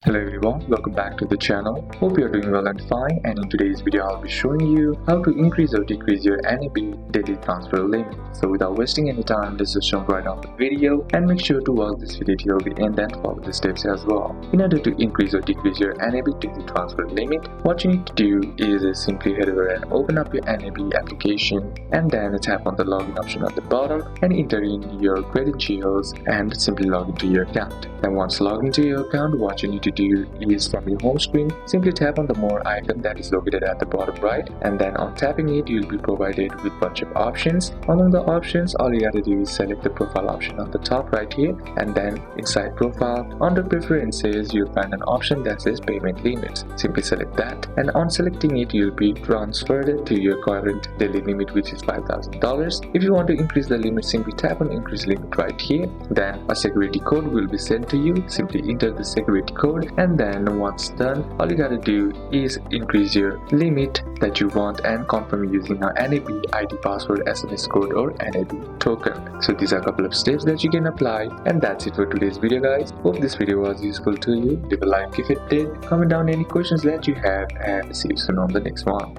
Hello everyone, welcome back to the channel. Hope you are doing well and fine, and in today's video I'll be showing you how to increase or decrease your NAB daily transfer limit. So without wasting any time, let's just jump right on the video and make sure to watch this video till the end and follow the steps as well. In order to increase or decrease your NAB daily transfer limit, what you need to do is simply head over and open up your NAB application and then tap on the login option at the bottom and enter in your credentials and simply log into your account. And once logged into your account, what you need to do is from your home screen, simply tap on the more icon that is located at the bottom right, and then on tapping it you'll be provided with bunch of options. Among the options, all you gotta do is select the profile option on the top right here, and then inside profile under preferences you'll find an option that says payment limits. Simply select that, and on selecting it you'll be transferred to your current daily limit, which is $5,000. If you want to increase the limit, simply tap on increase limit right here. Then a security code will be sent to you. Simply enter the security code, and then once done, all you gotta do is increase your limit that you want and confirm using a NAB ID password, SMS code, or NAB token. So these are a couple of steps that you can apply, and that's it for today's video, guys. Hope this video was useful to you. Leave a like if it did, comment down any questions that you have, and see you soon on the next one.